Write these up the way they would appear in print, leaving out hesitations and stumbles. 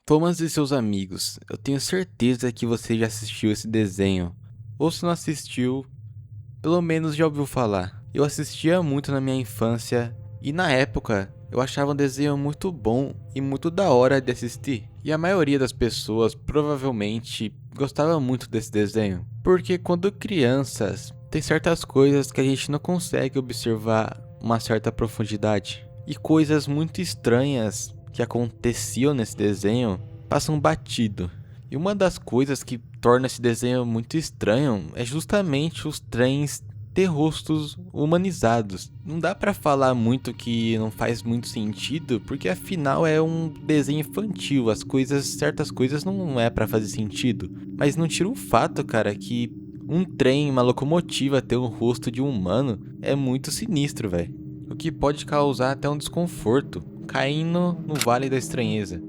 Thomas e seus amigos, eu tenho certeza que você já assistiu esse desenho. Ou se não assistiu, pelo menos já ouviu falar. Eu assistia muito na minha infância e na época eu achava um desenho muito bom e muito da hora de assistir. E a maioria das pessoas provavelmente gostava muito desse desenho. Porque quando crianças, tem certas coisas que a gente não consegue observar uma certa profundidade. E coisas muito estranhas que aconteciam nesse desenho passam batido. E uma das coisas que torna esse desenho muito estranho é justamente os trens ter rostos humanizados. Não dá pra falar muito que não faz muito sentido, porque afinal é um desenho infantil, certas coisas não é pra fazer sentido. Mas não tira o fato, cara, que um trem, uma locomotiva ter um rosto de um humano é muito sinistro, velho. O que pode causar até um desconforto, caindo no Vale da Estranheza.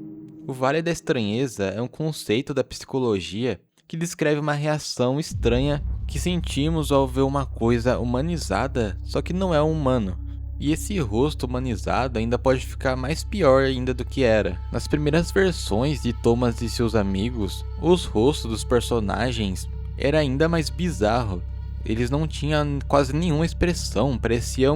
O Vale da Estranheza é um conceito da psicologia que descreve uma reação estranha que sentimos ao ver uma coisa humanizada, só que não é um humano. E esse rosto humanizado ainda pode ficar mais pior ainda do que era. Nas primeiras versões de Thomas e seus amigos, os rostos dos personagens era ainda mais bizarro. Eles não tinham quase nenhuma expressão, parecia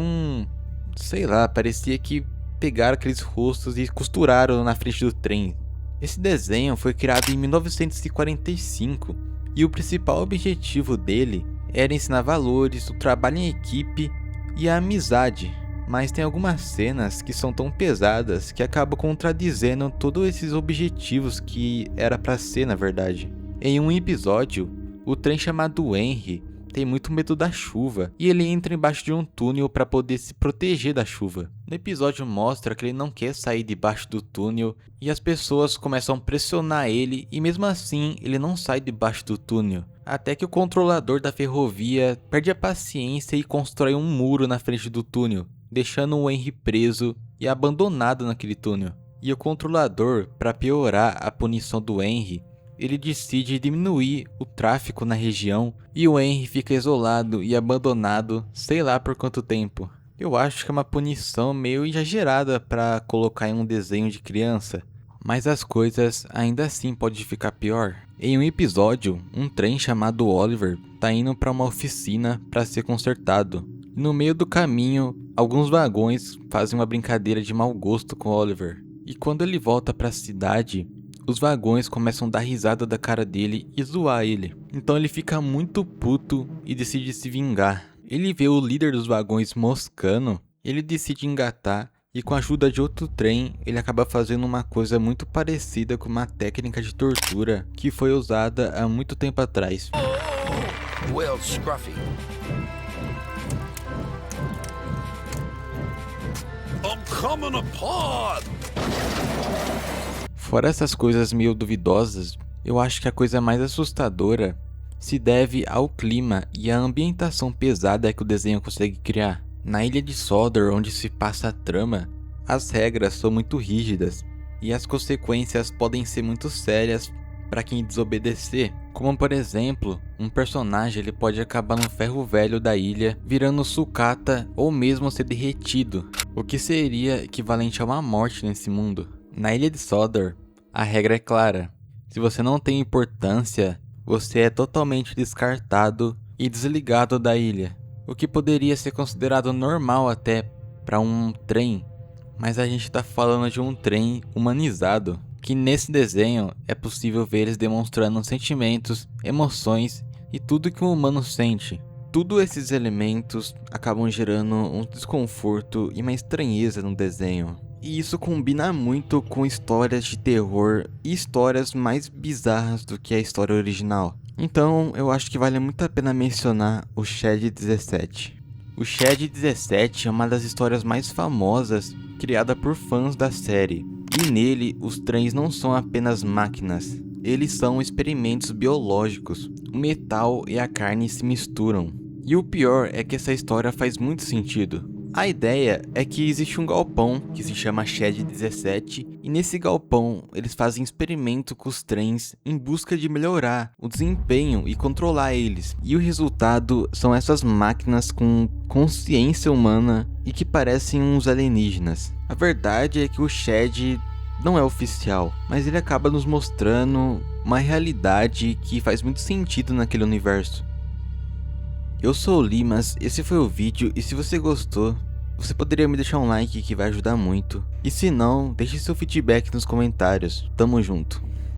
que pegaram aqueles rostos e costuraram na frente do trem. Esse desenho foi criado em 1945 e o principal objetivo dele era ensinar valores, o trabalho em equipe e a amizade. Mas tem algumas cenas que são tão pesadas que acabam contradizendo todos esses objetivos que era pra ser na verdade. Em um episódio, o trem chamado Henry tem muito medo da chuva e ele entra embaixo de um túnel para poder se proteger da chuva. No episódio mostra que ele não quer sair debaixo do túnel e as pessoas começam a pressionar ele e mesmo assim ele não sai debaixo do túnel. Até que o controlador da ferrovia perde a paciência e constrói um muro na frente do túnel, deixando o Henry preso e abandonado naquele túnel. E o controlador, para piorar a punição do Henry, ele decide diminuir o tráfego na região e o Henry fica isolado e abandonado sei lá por quanto tempo. Eu acho que é uma punição meio exagerada para colocar em um desenho de criança, mas as coisas ainda assim podem ficar pior. Em um episódio, um trem chamado Oliver tá indo para uma oficina para ser consertado. E no meio do caminho, alguns vagões fazem uma brincadeira de mau gosto com Oliver. E quando ele volta para a cidade, os vagões começam a dar risada da cara dele e zoar ele. Então ele fica muito puto e decide se vingar. Ele vê o líder dos vagões moscando, ele decide engatar e com a ajuda de outro trem, ele acaba fazendo uma coisa muito parecida com uma técnica de tortura que foi usada há muito tempo atrás. Well, Scruffy. I'm coming apart! Fora essas coisas meio duvidosas, eu acho que a coisa mais assustadora se deve ao clima e à ambientação pesada que o desenho consegue criar. Na ilha de Sodor, onde se passa a trama, as regras são muito rígidas e as consequências podem ser muito sérias para quem desobedecer. Como por exemplo, um personagem ele pode acabar no ferro velho da ilha virando sucata ou mesmo ser derretido, o que seria equivalente a uma morte nesse mundo. Na ilha de Sodor, a regra é clara. Se você não tem importância, você é totalmente descartado e desligado da ilha. O que poderia ser considerado normal até para um trem, mas a gente está falando de um trem humanizado, que nesse desenho é possível ver eles demonstrando sentimentos, emoções e tudo que um humano sente. Todos esses elementos acabam gerando um desconforto e uma estranheza no desenho. E isso combina muito com histórias de terror e histórias mais bizarras do que a história original. Então eu acho que vale muito a pena mencionar o Shed 17. O Shed 17 é uma das histórias mais famosas criada por fãs da série. E nele os trens não são apenas máquinas, eles são experimentos biológicos. O metal e a carne se misturam. E o pior é que essa história faz muito sentido. A ideia é que existe um galpão que se chama Shed 17 e nesse galpão eles fazem experimento com os trens em busca de melhorar o desempenho e controlar eles. E o resultado são essas máquinas com consciência humana e que parecem uns alienígenas. A verdade é que o Shed não é oficial, mas ele acaba nos mostrando uma realidade que faz muito sentido naquele universo. Eu sou o Limas, esse foi o vídeo e se você gostou, você poderia me deixar um like que vai ajudar muito. E se não, deixe seu feedback nos comentários. Tamo junto.